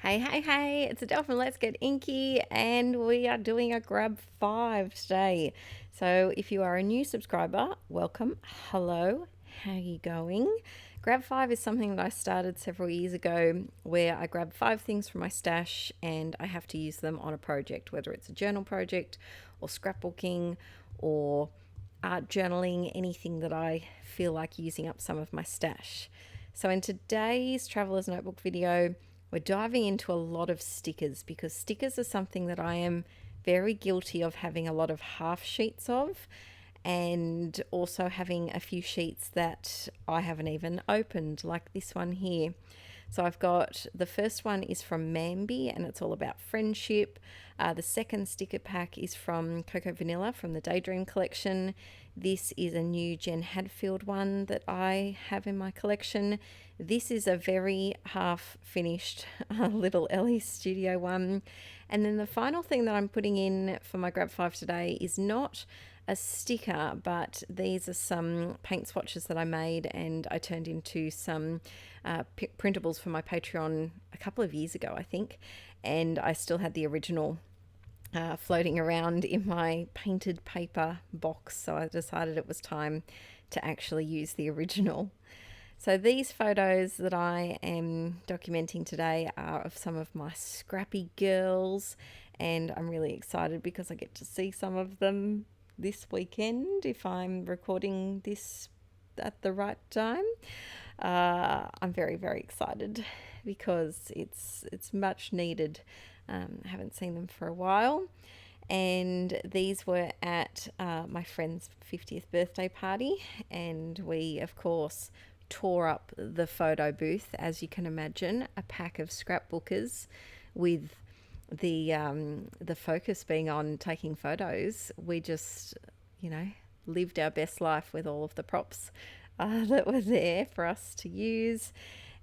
Hey, it's Adele from Let's Get Inkie, and we are doing a grab 5 today. So if you are a new subscriber, welcome. Hello, how are you going? Grab 5 is something that I started several years ago where I grab 5 things from my stash and I have to use them on a project, whether it's a journal project or scrapbooking or art journaling, anything that I feel like using up some of my stash. So in today's Traveler's Notebook video, we're diving into a lot of stickers because stickers are something that I am very guilty of having a lot of half sheets of, and also having a few sheets that I haven't even opened, like this one here. So I've got the first one is from Mambi and it's all about friendship. The second sticker pack is from Cocoa Vanilla from the Daydream collection. This is a new Jen Hadfield one that I have in my collection. This is a very half finished little Ellie Studio one. And then the final thing that I'm putting in for my Grab 5 today is not a sticker, but these are some paint swatches that I made and I turned into some printables for my Patreon a couple of years ago, I think, and I still had the original floating around in my painted paper box, so I decided it was time to actually use the original. So these photos that I am documenting today are of some of my scrappy girls, and I'm really excited because I get to see some of them this weekend if I'm recording this at the right time. I'm very excited because it's much needed. I haven't seen them for a while, and these were at my friend's 50th birthday party, and we of course tore up the photo booth, as you can imagine, a pack of scrapbookers with the focus being on taking photos. We just, lived our best life with all of the props that were there for us to use.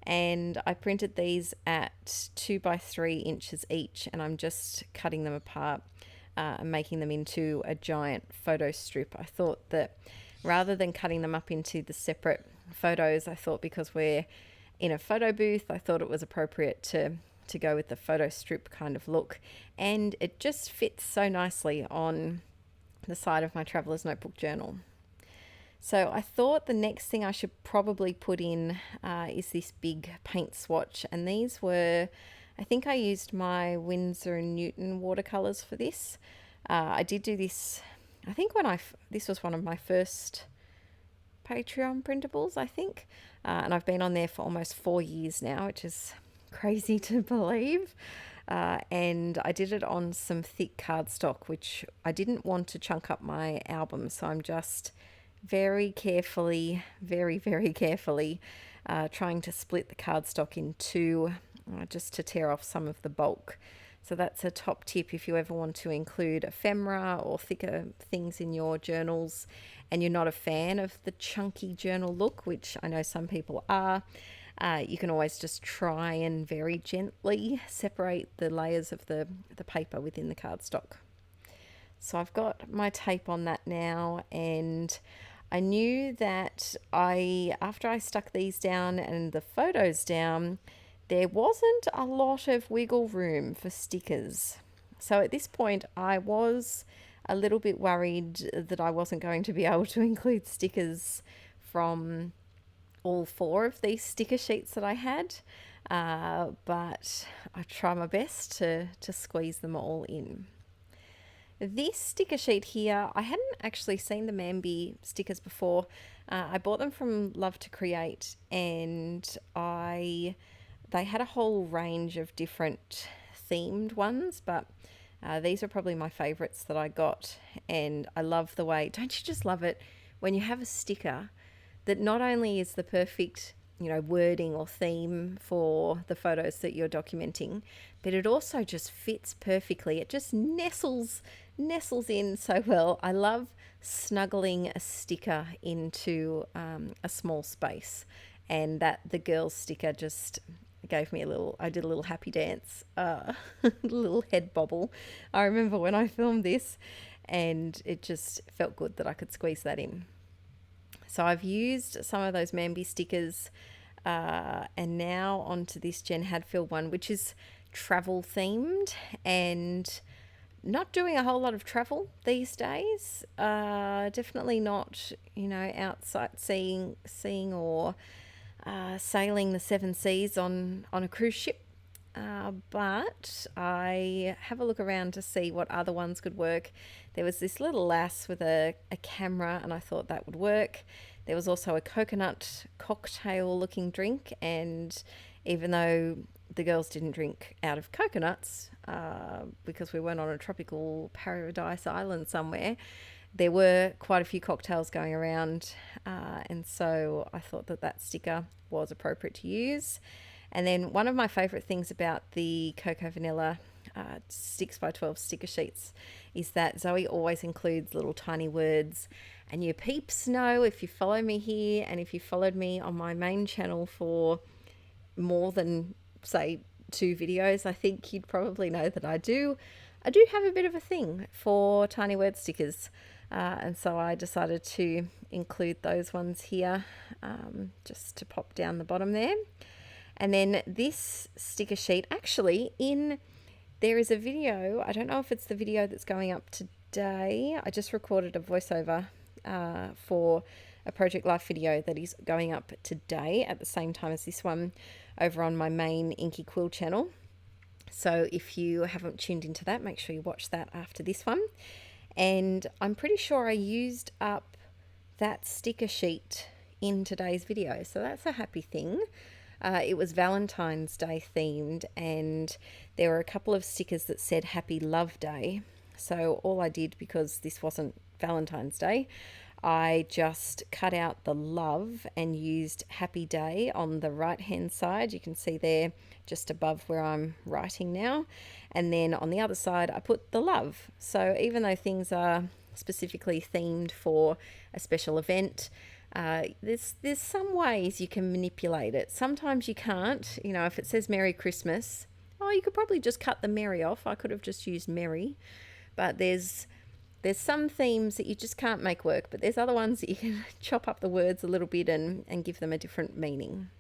And I printed these at 2 by 3 inches each, and I'm just cutting them apart and making them into a giant photo strip. I thought that rather than cutting them up into the separate photos, I thought because we're in a photo booth, I thought it was appropriate to go with the photo strip kind of look, and it just fits so nicely on the side of my Traveler's Notebook journal. So I thought the next thing I should probably put in is this big paint swatch, and these were, I think I used my Winsor & Newton watercolors for this. I did do this, I think this was one of my first Patreon printables, I think, and I've been on there for almost 4 years now, which is crazy to believe. And I did it on some thick cardstock, which I didn't want to chunk up my album, so I'm just very carefully trying to split the cardstock in two, just to tear off some of the bulk. So that's a top tip if you ever want to include ephemera or thicker things in your journals and you're not a fan of the chunky journal look, which I know some people are. You can always just try and very gently separate the layers of the paper within the cardstock. So I've got my tape on that now, and I knew that after I stuck these down and the photos down, there wasn't a lot of wiggle room for stickers. So at this point, I was a little bit worried that I wasn't going to be able to include stickers from all 4 of these sticker sheets that I had, but I try my best to squeeze them all in. This sticker sheet here, I hadn't actually seen the Mambi stickers before. I bought them from Love to Create, and they had a whole range of different themed ones, but these are probably my favorites that I got, and I love the way, don't you just love it when you have a sticker that not only is the perfect, wording or theme for the photos that you're documenting, but it also just fits perfectly. It just nestles in so well. I love snuggling a sticker into a small space, and that the girls sticker just gave me I did a little happy dance, a little head bobble. I remember when I filmed this, and it just felt good that I could squeeze that in. So I've used some of those Mambi stickers, and now onto this Jen Hadfield one, which is travel themed and not doing a whole lot of travel these days. Definitely not, outside seeing or sailing the seven seas on a cruise ship. But I have a look around to see what other ones could work. There was this little lass with a camera, and I thought that would work. There was also a coconut cocktail looking drink, and even though the girls didn't drink out of coconuts because we weren't on a tropical paradise island somewhere, there were quite a few cocktails going around, and so I thought that sticker was appropriate to use. And then one of my favourite things about the Cocoa Vanilla 6x12 sticker sheets is that Zoe always includes little tiny words. And you peeps know, if you follow me here and if you followed me on my main channel for more than, say, 2 videos, I think you'd probably know that I do have a bit of a thing for tiny word stickers. And so I decided to include those ones here, just to pop down the bottom there. And then this sticker sheet, actually, there is a video. I don't know if it's the video that's going up today. I just recorded a voiceover for a Project Life video that is going up today at the same time as this one over on my main Inkie Quill channel. So if you haven't tuned into that, make sure you watch that after this one. And I'm pretty sure I used up that sticker sheet in today's video, so that's a happy thing. It was Valentine's Day themed, and there were a couple of stickers that said Happy Love Day. So all I did, because this wasn't Valentine's Day, I just cut out the love and used Happy Day on the right hand side. You can see there just above where I'm writing now. And then on the other side I put the love. So even though things are specifically themed for a special event, there's some ways you can manipulate it. Sometimes you can't. If it says Merry Christmas, you could probably just cut the Merry off. I could have just used Merry. But there's some themes that you just can't make work, but there's other ones that you can chop up the words a little bit and give them a different meaning.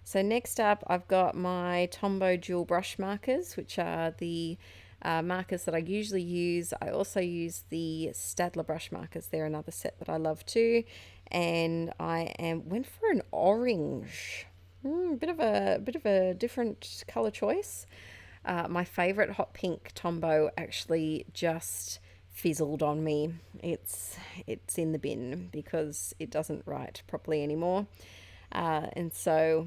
So next up, I've got my Tombow dual brush markers, which are the markers that I usually use. I also use the Staedtler brush markers. They're another set that I love too. And I went for an orange, bit of a different color choice. My favorite hot pink Tombow actually just fizzled on me. It's in the bin because it doesn't write properly anymore, and so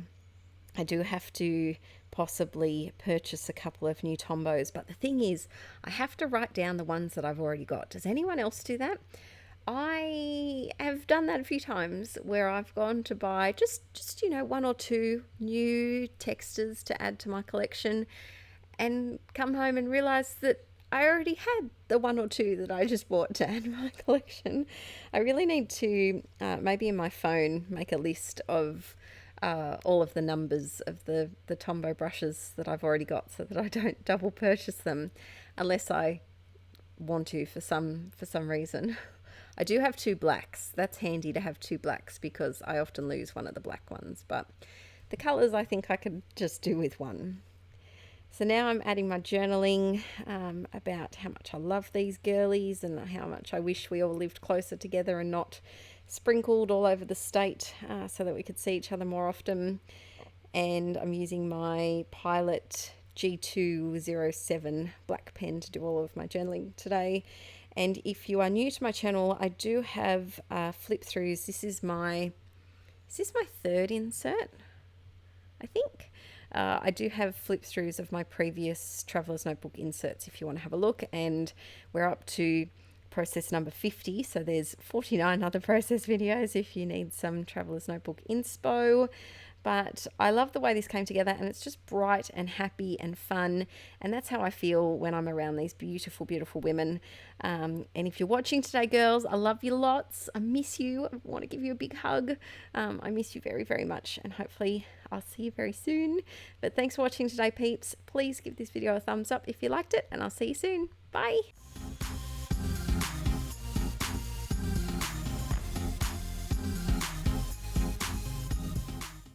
I do have to possibly purchase a couple of new Tombows. But the thing is, I have to write down the ones that I've already got. Does anyone else do that? I have done that a few times where I've gone to buy just 1 or 2 new textures to add to my collection, and come home and realize that I already had the 1 or 2 that I just bought to add to my collection. I really need to, maybe in my phone, make a list of all of the numbers of the Tombow brushes that I've already got, so that I don't double purchase them unless I want to for some reason. I do have 2 blacks. That's handy to have 2 blacks because I often lose one of the black ones, but the colours I think I could just do with 1. So now I'm adding my journaling about how much I love these girlies and how much I wish we all lived closer together and not sprinkled all over the state, so that we could see each other more often. And I'm using my Pilot G207 black pen to do all of my journaling today. And if you are new to my channel, I do have flip throughs. This is my 3rd insert, I think. I do have flip throughs of my previous Traveller's Notebook inserts if you want to have a look, and we're up to process number 50, so there's 49 other process videos if you need some Traveller's Notebook inspo. But I love the way this came together, and it's just bright and happy and fun, and that's how I feel when I'm around these beautiful, beautiful women. And if you're watching today, girls, I love you lots. I miss you. I want to give you a big hug. I miss you very, very much, and hopefully I'll see you very soon. But thanks for watching today, peeps. Please give this video a thumbs up if you liked it, and I'll see you soon. Bye.